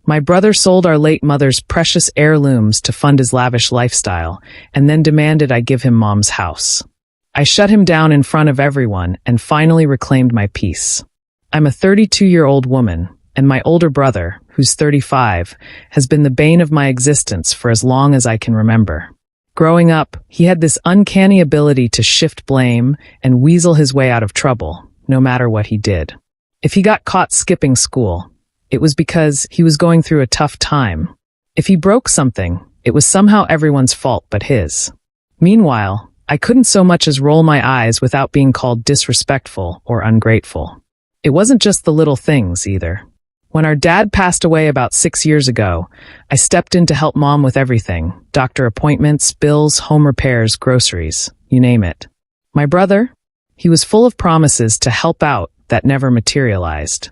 My brother sold our late mother's precious heirlooms to fund his lavish lifestyle, and then demanded I give him Mom's house. I shut him down in front of everyone and finally reclaimed my peace. I'm a 32-year-old woman, and my older brother, who's 35, has been the bane of my existence for as long as I can remember. Growing up, he had this uncanny ability to shift blame and weasel his way out of trouble, no matter what he did. If he got caught skipping school, it was because he was going through a tough time. If he broke something, it was somehow everyone's fault but his. Meanwhile, I couldn't so much as roll my eyes without being called disrespectful or ungrateful. It wasn't just the little things, either. When our dad passed away about 6 years ago, I stepped in to help Mom with everything: doctor appointments, bills, home repairs, groceries, you name it. My brother? He was full of promises to help out that never materialized.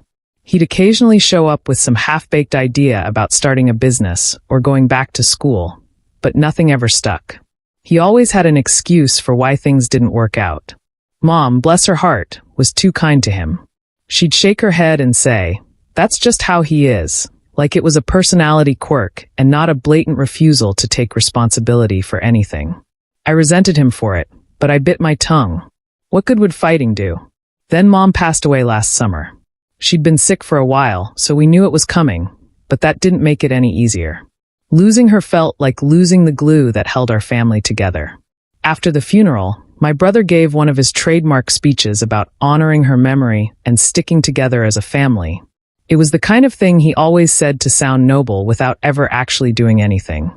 He'd occasionally show up with some half-baked idea about starting a business or going back to school, but nothing ever stuck. He always had an excuse for why things didn't work out. Mom, bless her heart, was too kind to him. She'd shake her head and say, "That's just how he is," like it was a personality quirk and not a blatant refusal to take responsibility for anything. I resented him for it, but I bit my tongue. What good would fighting do? Then Mom passed away last summer. She'd been sick for a while, so we knew it was coming, but that didn't make it any easier. Losing her felt like losing the glue that held our family together. After the funeral, my brother gave one of his trademark speeches about honoring her memory and sticking together as a family. It was the kind of thing he always said to sound noble without ever actually doing anything.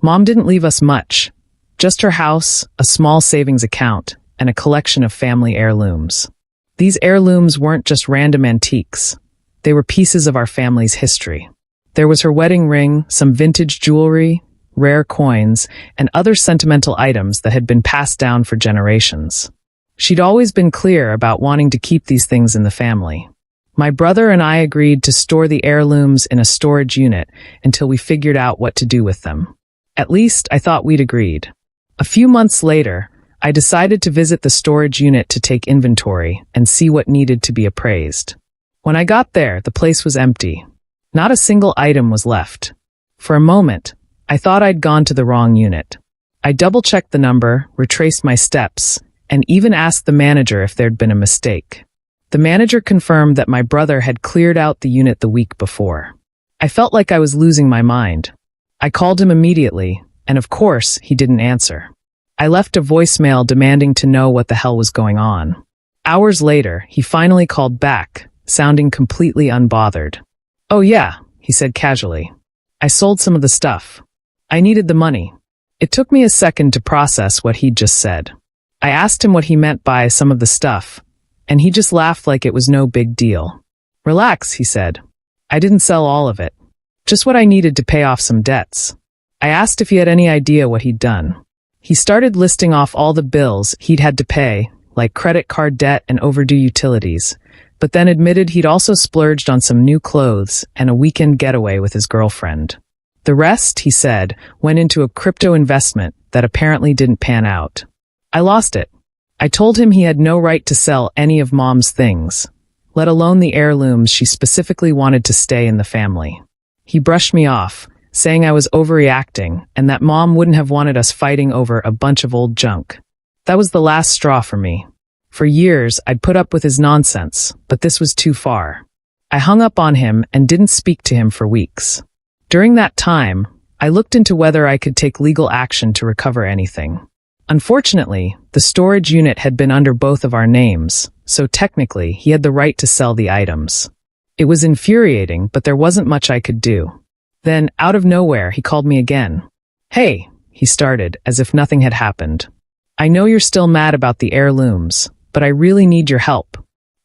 Mom didn't leave us much, just her house, a small savings account, and a collection of family heirlooms. These heirlooms weren't just random antiques. They were pieces of our family's history. There was her wedding ring, some vintage jewelry, rare coins, and other sentimental items that had been passed down for generations. She'd always been clear about wanting to keep these things in the family. My brother and I agreed to store the heirlooms in a storage unit until we figured out what to do with them. At least, I thought we'd agreed. A few months later, I decided to visit the storage unit to take inventory and see what needed to be appraised. When I got there, the place was empty. Not a single item was left. For a moment, I thought I'd gone to the wrong unit. I double-checked the number, retraced my steps, and even asked the manager if there'd been a mistake. The manager confirmed that my brother had cleared out the unit the week before. I felt like I was losing my mind. I called him immediately, and of course, he didn't answer. I left a voicemail demanding to know what the hell was going on. Hours later, he finally called back, sounding completely unbothered. "Oh yeah," he said casually. "I sold some of the stuff. I needed the money." It took me a second to process what he'd just said. I asked him what he meant by some of the stuff, and he just laughed like it was no big deal. "Relax," he said. "I didn't sell all of it. Just what I needed to pay off some debts." I asked if he had any idea what he'd done. He started listing off all the bills he'd had to pay, like credit card debt and overdue utilities, but then admitted he'd also splurged on some new clothes and a weekend getaway with his girlfriend. The rest, he said, went into a crypto investment that apparently didn't pan out. I lost it. I told him he had no right to sell any of Mom's things, let alone the heirlooms she specifically wanted to stay in the family. He brushed me off, saying I was overreacting and that Mom wouldn't have wanted us fighting over a bunch of old junk. That was the last straw for me. For years, I'd put up with his nonsense, but this was too far. I hung up on him and didn't speak to him for weeks. During that time, I looked into whether I could take legal action to recover anything. Unfortunately, the storage unit had been under both of our names, so technically he had the right to sell the items. It was infuriating, but there wasn't much I could do. Then, out of nowhere, he called me again. "Hey," he started, as if nothing had happened. "I know you're still mad about the heirlooms, but I really need your help."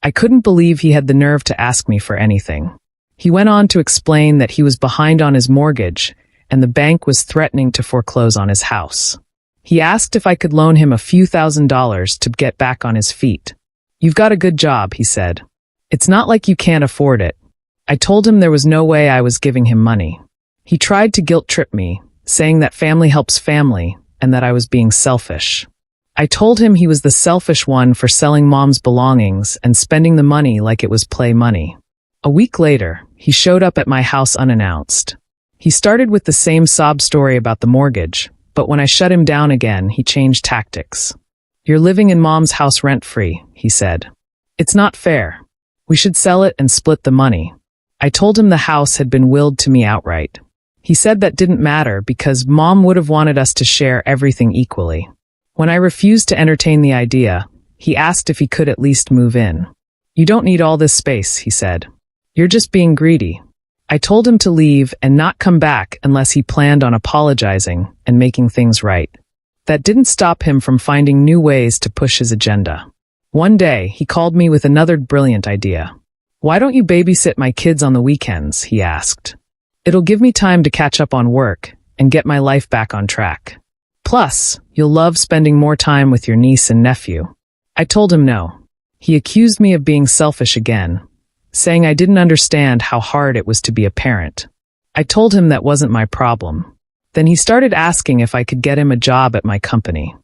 I couldn't believe he had the nerve to ask me for anything. He went on to explain that he was behind on his mortgage, and the bank was threatening to foreclose on his house. He asked if I could loan him a few $1,000s to get back on his feet. "You've got a good job," he said. "It's not like you can't afford it." I told him there was no way I was giving him money. He tried to guilt-trip me, saying that family helps family and that I was being selfish. I told him he was the selfish one for selling Mom's belongings and spending the money like it was play money. A week later, he showed up at my house unannounced. He started with the same sob story about the mortgage, but when I shut him down again, he changed tactics. "You're living in Mom's house rent-free," he said. "It's not fair. We should sell it and split the money." I told him the house had been willed to me outright. He said that didn't matter because Mom would have wanted us to share everything equally. When I refused to entertain the idea, he asked if he could at least move in. "You don't need all this space," he said. "You're just being greedy." I told him to leave and not come back unless he planned on apologizing and making things right. That didn't stop him from finding new ways to push his agenda. One day, he called me with another brilliant idea. "Why don't you babysit my kids on the weekends?" he asked. "It'll give me time to catch up on work and get my life back on track. Plus, you'll love spending more time with your niece and nephew." I told him no. He accused me of being selfish again, saying I didn't understand how hard it was to be a parent. I told him that wasn't my problem. Then he started asking if I could get him a job at my company.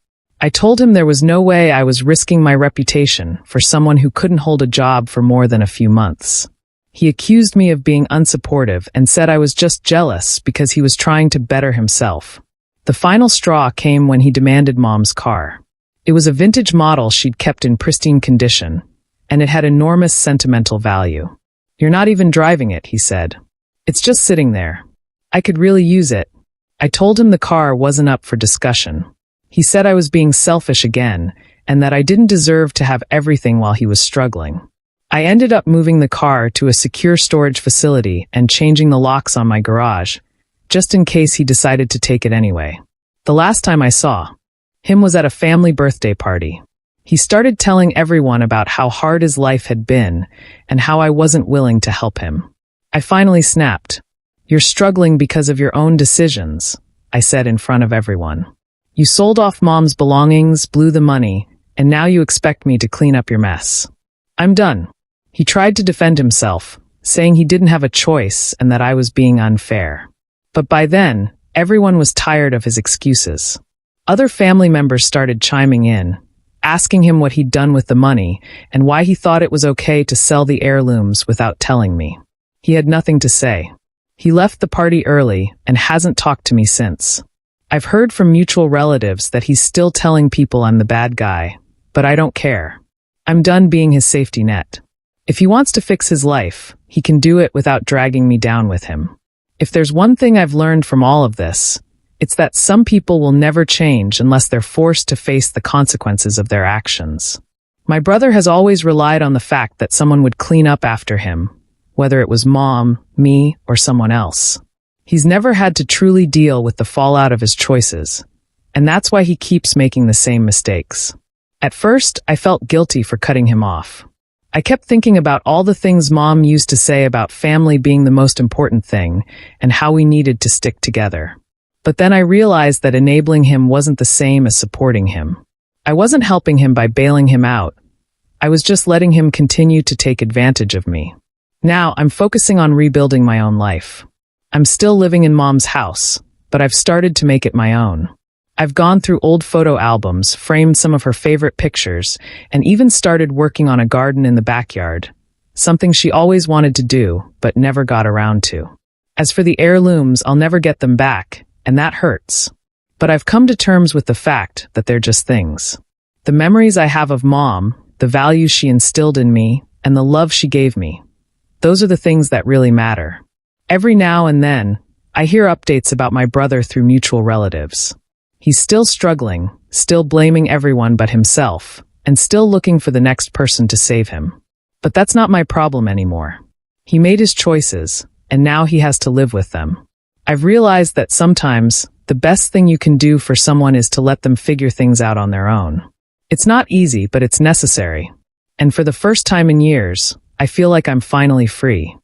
I told him there was no way I was risking my reputation for someone who couldn't hold a job for more than a few months. He accused me of being unsupportive and said I was just jealous because he was trying to better himself. The final straw came when he demanded Mom's car. It was a vintage model she'd kept in pristine condition, and it had enormous sentimental value. "You're not even driving it," he said. "It's just sitting there. I could really use it." I told him the car wasn't up for discussion. He said I was being selfish again, and that I didn't deserve to have everything while he was struggling. I ended up moving the car to a secure storage facility and changing the locks on my garage, just in case he decided to take it anyway. The last time I saw him was at a family birthday party. He started telling everyone about how hard his life had been and how I wasn't willing to help him. I finally snapped. "You're struggling because of your own decisions," I said in front of everyone. "You sold off Mom's belongings, blew the money, and now you expect me to clean up your mess. I'm done." He tried to defend himself, saying he didn't have a choice and that I was being unfair. But by then, everyone was tired of his excuses. Other family members started chiming in, asking him what he'd done with the money and why he thought it was okay to sell the heirlooms without telling me. He had nothing to say. He left the party early and hasn't talked to me since. I've heard from mutual relatives that he's still telling people I'm the bad guy, but I don't care. I'm done being his safety net. If he wants to fix his life, he can do it without dragging me down with him. If there's one thing I've learned from all of this, it's that some people will never change unless they're forced to face the consequences of their actions. My brother has always relied on the fact that someone would clean up after him, whether it was Mom, me, or someone else. He's never had to truly deal with the fallout of his choices, and that's why he keeps making the same mistakes. At first, I felt guilty for cutting him off. I kept thinking about all the things Mom used to say about family being the most important thing and how we needed to stick together. But then I realized that enabling him wasn't the same as supporting him. I wasn't helping him by bailing him out. I was just letting him continue to take advantage of me. Now I'm focusing on rebuilding my own life. I'm still living in Mom's house, but I've started to make it my own. I've gone through old photo albums, framed some of her favorite pictures, and even started working on a garden in the backyard, something she always wanted to do, but never got around to. As for the heirlooms, I'll never get them back, and that hurts. But I've come to terms with the fact that they're just things. The memories I have of Mom, the values she instilled in me, and the love she gave me, those are the things that really matter. Every now and then, I hear updates about my brother through mutual relatives. He's still struggling, still blaming everyone but himself, and still looking for the next person to save him. But that's not my problem anymore. He made his choices, and now he has to live with them. I've realized that sometimes, the best thing you can do for someone is to let them figure things out on their own. It's not easy, but it's necessary. And for the first time in years, I feel like I'm finally free.